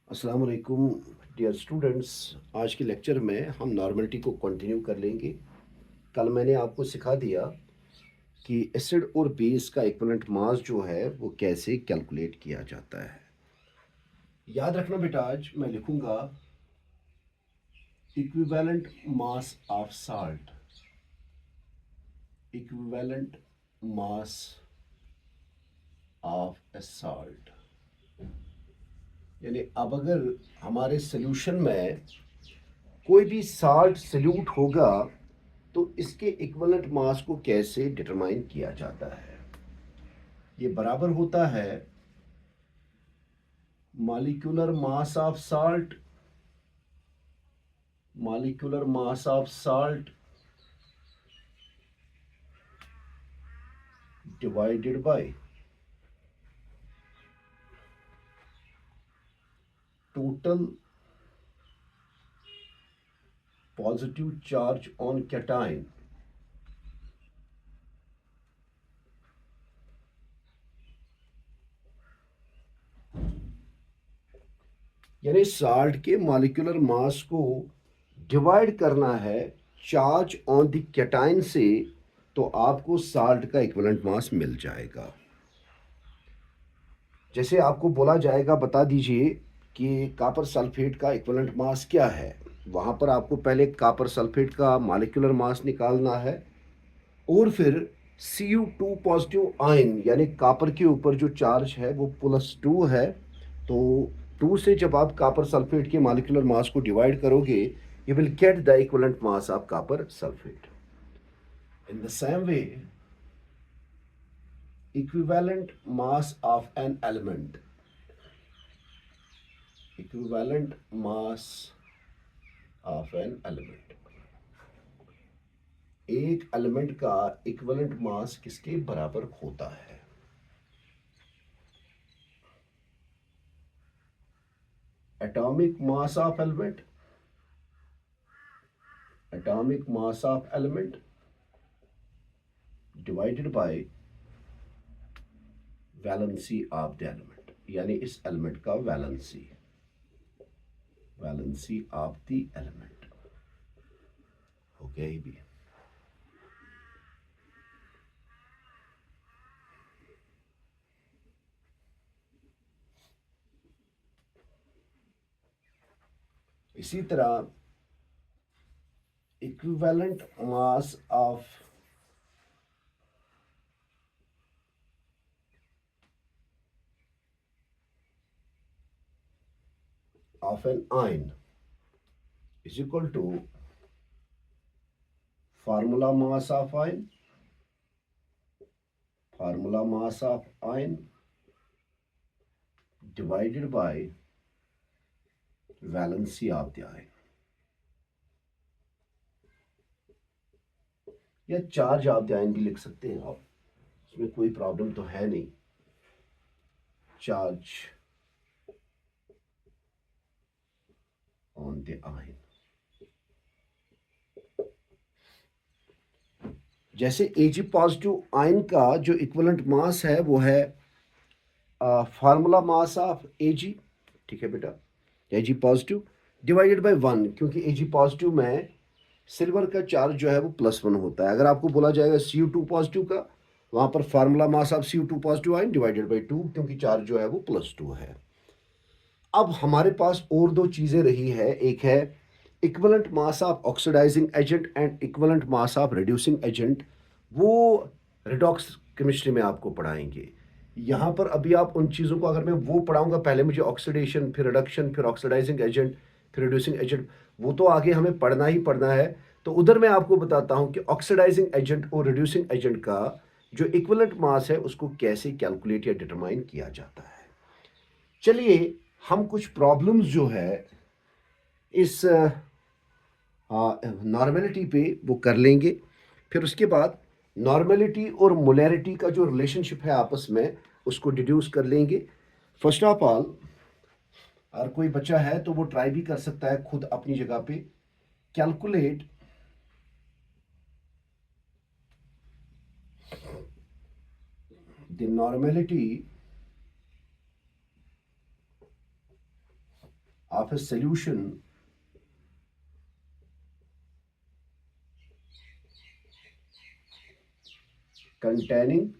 अस्सलाम वालेकुम dear students. आज के लेक्चर में हम नॉर्मलिटी को कंटिन्यू कर लेंगे। कल मैंने आपको सिखा दिया कि एसिड और बेस का इक्विवेलेंट मास जो है वो कैसे कैलकुलेट किया जाता है। याद रखना बेटा, आज मैं लिखूंगा equivalent mass of salt, equivalent mass of A salt. यानी अब अगर हमारे सोल्यूशन में कोई भी साल्ट सल्यूट होगा तो इसके इक्विवेलेंट मास को कैसे डिटरमाइन किया जाता है। ये बराबर होता है molecular mass of salt, molecular mass of salt divided by total positive charge on cation. यानी साल्ट के मॉलिक्यूलर मास को डिवाइड करना है चार्ज ऑन द कैटायन से, तो आपको साल्ट का इक्विवेलेंट मास मिल जाएगा। जैसे आपको बोला जाएगा बता दीजिए कि कॉपर सल्फेट का इक्विवेलेंट मास क्या है, वहाँ पर आपको पहले कॉपर सल्फेट का मॉलिक्यूलर मास निकालना है और फिर Cu2 पॉजिटिव आयन यानी कॉपर के ऊपर जो चार्ज है वो +2 है, तो 2 से जब आप कॉपर सल्फेट के मॉलिक्यूलर मास को डिवाइड करोगे you will get the equivalent mass of copper sulphate. In the same way equivalent mass of an element, equivalent mass of an element, एक एलिमेंट का इक्विवेलेंट मास किसके बराबर होता है। Atomic mass of element, atomic mass of element divided by valency of the element, यानी इस element का valency, valency of the element. हो गया ये भी। इसी तरह equivalent mass of an ion is equal to formula mass of ion, formula mass of ion divided by valency of the ion, या चार्ज ऑफ द आयन भी लिख सकते हैं आप, इसमें कोई प्रॉब्लम तो है नहीं। चार्ज ऑन द आयन, जैसे Ag पॉजिटिव आयन का जो इक्विवेलेंट मास है वो है फार्मूला मास ऑफ Ag, ठीक है बेटा, Ag पॉजिटिव डिवाइडेड बाय 1, क्योंकि Ag पॉजिटिव में सिल्वर का चार्ज जो है वो +1 होता है। अगर आपको बोला जाएगा Cu2 पॉजिटिव का, वहां पर formula mass of Cu2 positive ion divided by 2, क्योंकि चार्ज जो है वो +2 है। अब हमारे पास और दो चीजें रही है, एक है equivalent mass of oxidising agent and equivalent mass of reducing agent. वो रिडॉक्स केमिस्ट्री में आपको पढ़ाएंगे। यहाँ पर अभी आप उन चीज़ों को, अगर मैं वो पढ़ाऊंगा, पहले मुझे ऑक्सीडेशन, फिर रिडक्शन, फिर ऑक्सीडाइजिंग एजेंट, फिर रिड्यूसिंग एजेंट, वो तो आगे हमें पढ़ना ही पढ़ना है। तो उधर मैं आपको बताता हूँ कि ऑक्सीडाइजिंग एजेंट और रिड्यूसिंग एजेंट का जो इक्विवेलेंट मास है उसको कैसे कैलकुलेट या डिटरमाइन किया जाता है। चलिए हम कुछ प्रॉब्लम्स जो है इस नॉर्मेलिटी पे वो कर लेंगे। फिर उसके बाद नॉर्मेलिटी और मोलैरिटी का जो रिलेशनशिप है आपस में उसको डिड्यूस कर लेंगे। फर्स्ट ऑफ ऑल, अगर कोई बच्चा है तो वो ट्राई भी कर सकता है खुद अपनी जगह पे, calculate the normality of a solution containing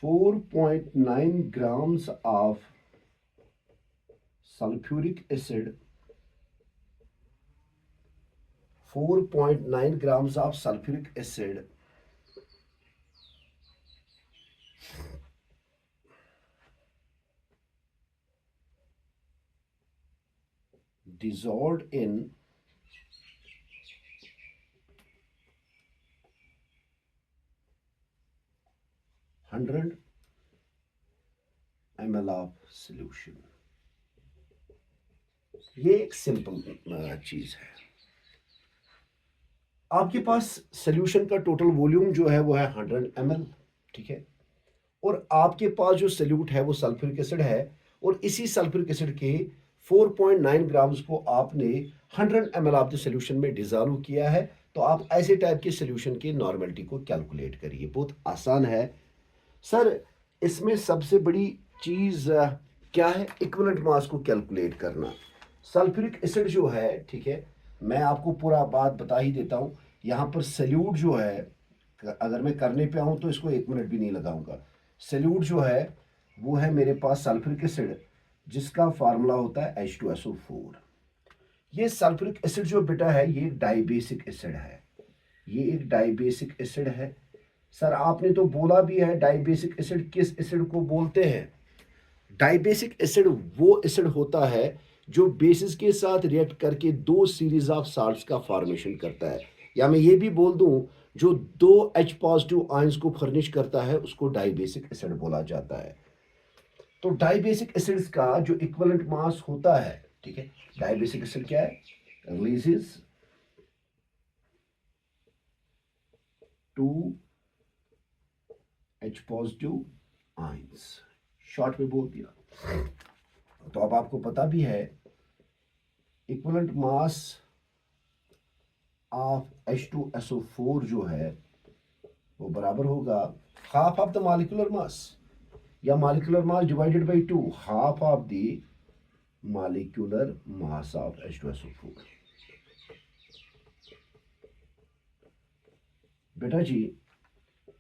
4.9 grams of sulfuric acid, 4.9 grams of sulfuric acid dissolved in 100 ml of solution। ये एक सिंपल चीज है। आपके पास सोल्यूशन का टोटल वॉल्यूम जो है वो है 100 ml, ठीक है, और आपके पास जो सल्यूट है वो सल्फ्यूरिक एसिड है, और इसी सल्फ्यूरिक एसिड के 4.9 ग्राम्स को आपने 100 ml ऑफ द सोल्यूशन में डिजॉल्व किया है। तो आप ऐसे टाइप के सोल्यूशन की नॉर्मेलिटी को कैलकुलेट करिए, बहुत आसान है सर। इसमें सबसे बड़ी चीज क्या है? इक्विवेलेंट मास को कैलकुलेट करना। सल्फ्यूरिक एसिड जो है, ठीक है, मैं आपको पूरा बात बता ही देता हूँ। यहाँ पर सल्यूट जो है, अगर मैं करने पे आऊँ तो इसको 1 मिनट भी नहीं लगाऊंगा। सल्यूट जो है वो है मेरे पास सल्फ्यूरिक एसिड, जिसका फार्मूला होता है H2SO4। ये सल्फ्यूरिक एसिड जो बेटा है ये डाइबेसिक एसिड है, ये एक डाइबेसिक एसिड है। सर आपने तो बोला भी है डाइबेसिक एसिड किस एसिड को बोलते हैं? डाइबेसिक एसिड वो एसिड होता है जो बेसिस के साथ रिएक्ट करके दो सीरीज ऑफ साल्ट्स का फॉर्मेशन करता है, या मैं ये भी बोल दूं जो दो H पॉजिटिव आयंस को फर्निश करता है उसको डाइबेसिक एसिड बोला जाता है। तो डाइबेसिक एसिड्स का जो इक्विवेलेंट मास होता है, ठीक है, डाइबेसिक एसिड क्या है? Releases 2 H positive ions, short में बोल दिया। तो अब आपको पता भी है इक्विवेलेंट मास ऑफ H2SO4 जो है वो बराबर होगा half of the molecular mass, या molecular mass divided by 2, half of the molecular mass of H2SO4। बेटा जी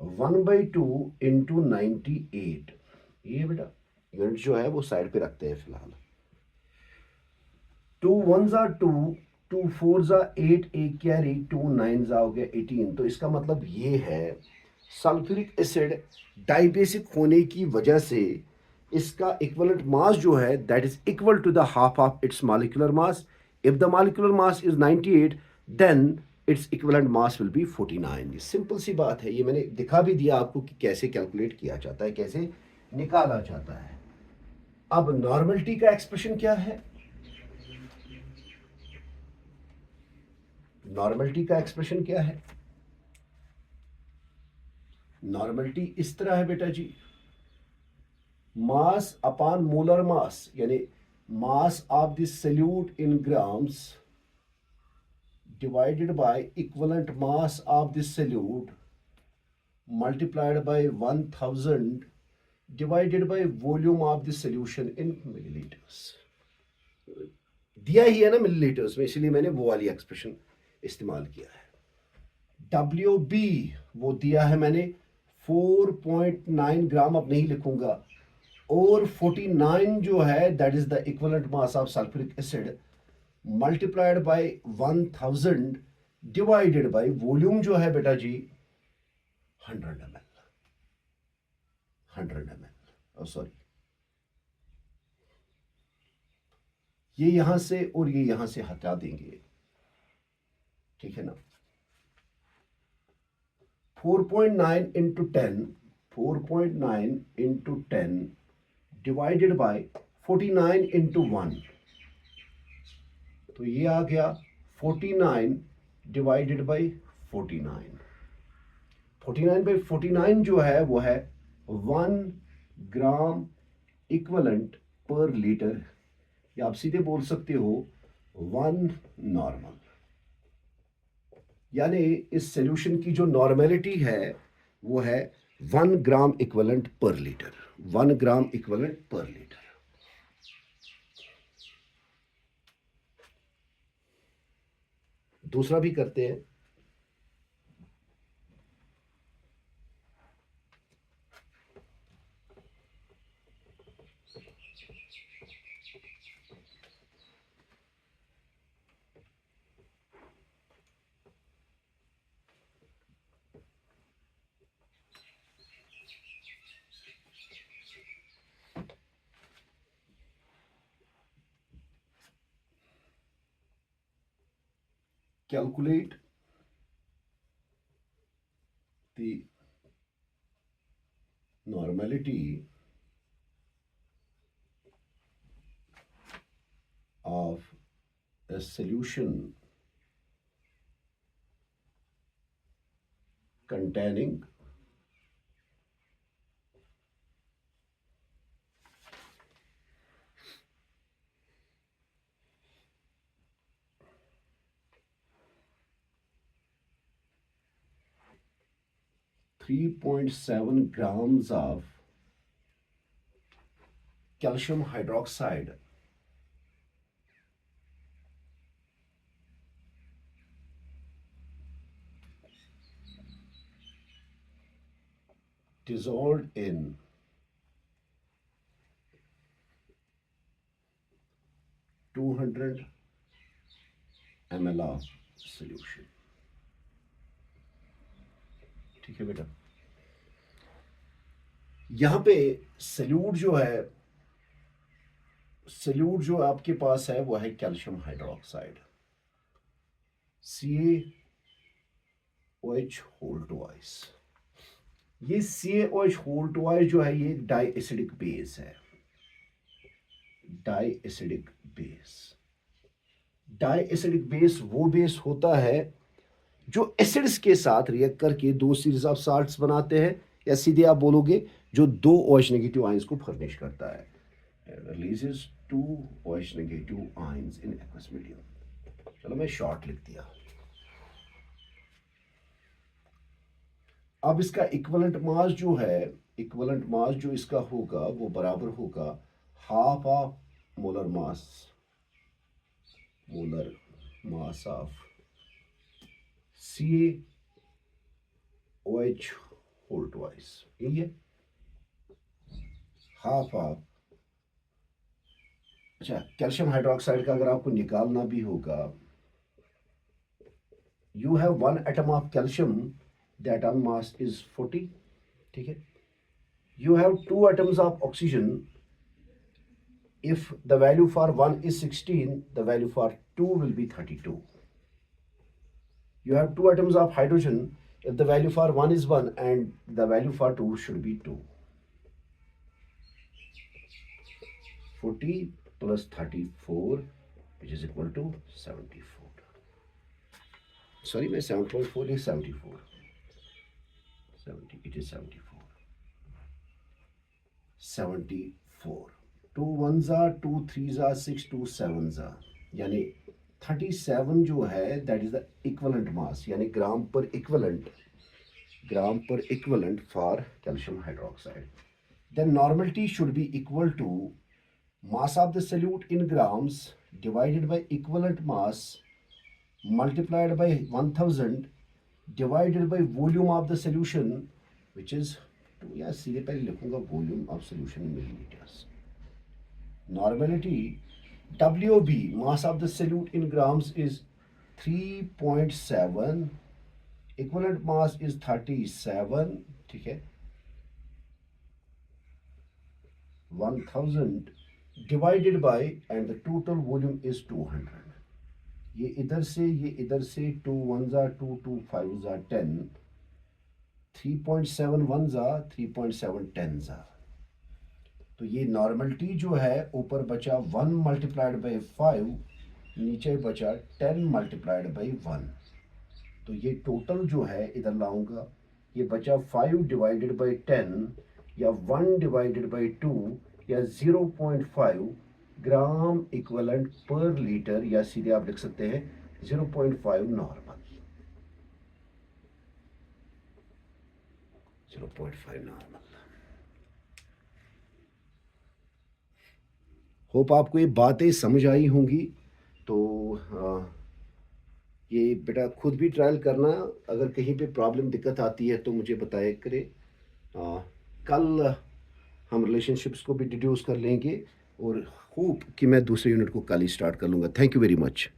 1/2 इंटू 98, ये बेटा यूनिट जो है वो साइड पे रखते हैं फिलहाल। 2 1s are 2, 2 4s are 8, एक कैरी, 2 9s हो गया 18। तो इसका मतलब ये है सल्फ्यूरिक एसिड डाइबेसिक होने की वजह से इसका इक्विवेलेंट मास जो है that is equal to the half of its molecular mass. If the molecular mass is 98 then its equivalent mass will be 49। ये सिंपल सी बात है, ये मैंने दिखा भी दिया आपको कि कैसे कैलकुलेट किया जाता है, कैसे निकाला जाता है। अब नॉर्मलिटी का एक्सप्रेशन क्या है? नॉर्मलिटी का एक्सप्रेशन क्या है? नॉर्मलिटी इस तरह है बेटा जी, मास अपॉन मोलर मास, यानी मास of the solute in grams divided by equivalent mass of the solute multiplied by 1000 divided by volume of the solution in millilitres. दिया ही है ना मिलीलीटर्स में, इसलिए मैंने वो वाली एक्सप्रेशन इस्तेमाल किया है। WB वो दिया है मैंने 4.9 ग्राम, अब नहीं लिखूंगा, और 49 जो है that is the equivalent mass of sulphuric acid multiplied by 1000 divided by volume जो है बेटा जी 100 ml, 100 ml, सॉरी, ये यहां से और ये यहां से हटा देंगे, ठीक है ना। 4.9 into 10, 4.9 into 10 divided by 49 into 1, तो ये आ गया 49 डिवाइडेड बाय 49। 49 बाय 49 जो है वो है 1 ग्राम इक्विवेलेंट पर लीटर, या आप सीधे बोल सकते हो 1 नॉर्मल। यानी इस सोल्यूशन की जो नॉर्मेलिटी है वो है 1 ग्राम इक्विवेलेंट पर लीटर, 1 ग्राम इक्विवेलेंट पर लीटर। दूसरा भी करते हैं। Calculate the normality of a solution containing 3.7 grams of calcium hydroxide dissolved in 200 ml of solution। ठीक है बेटा, यहां पे सल्यूट जो आपके पास है वो है calcium hydroxide, CaOH whole twice. ये CaOH होल ट्वाइस जो है ये डाई एसिडिक बेस है, diacidic base. Diacidic base वो बेस होता है जो एसिड्स के साथ रिएक्ट करके दो सीरीज ऑफ साल्ट्स बनाते हैं, या सीधे आप बोलोगे जो दो OH नेगेटिव आयंस को फर्निश करता है, releases 2 OH negative ions in aqueous medium. चलो मैं शॉर्ट लिख दिया। अब इसका इक्विवेलेंट मास जो है, इक्विवेलेंट मास जो इसका होगा वो बराबर होगा half of molar mass of CaOH whole twice, यही है हाफ ऑफ। अच्छा, कैल्शियम हाइड्रोक्साइड का अगर आपको निकालना भी होगा, you have 1 atom of calcium, the atom mass is 40। ठीक है, you have 2 atoms of oxygen. If the value for 1 is 16, the value for 2 will be 32. You have 2 atoms of hydrogen. If the value for 1 is 1 and the value for 2 should be 2. 40 plus 34 which is equal to 74. Sorry, मैं 7.4 is 74. 70, it is 74. 74, 2 1s are 2 3s are 6 2 7s are, यानी 37 जो है that is the equivalent mass, यानी gram पर equivalent for calcium hydroxide. Then normality should be equal to mass of the solute in grams divided by equivalent mass multiplied by 1000 divided by volume of the solution which is, या सीधे पहले लिखूंगा volume of solution in millilitres. Normality WB mass of the solute in grams is 3.7, equivalent mass is 37। ठीक है, 1000 divided bye and the total volume is 200। ये इधर से 2 1s are 2 2 5s are 10, 3.7 1s are 3.7 10s are। तो ये normality जो है ऊपर बचा 1 मल्टीप्लाइड बाई 5, नीचे बचा 10 मल्टीप्लाइड बाई 1। तो ये टोटल जो है इधर लाऊंगा, ये बचा 5 डिवाइडेड बाई 10 या 1 डिवाइडेड बाई 2 या 0.5 ग्राम इक्विवेलेंट पर लीटर, या सीधे आप लिख सकते हैं 0.5 नॉर्मल। 0.5 नॉर्मल। होप आपको ये बातें समझ आई होंगी। तो ये बेटा खुद भी ट्रायल करना, अगर कहीं पे प्रॉब्लम दिक्कत आती है तो मुझे बताया करें। कल हम रिलेशनशिप्स को भी डिड्यूस कर लेंगे और होप कि मैं दूसरे यूनिट को कल ही स्टार्ट कर लूँगा। Thank you very much.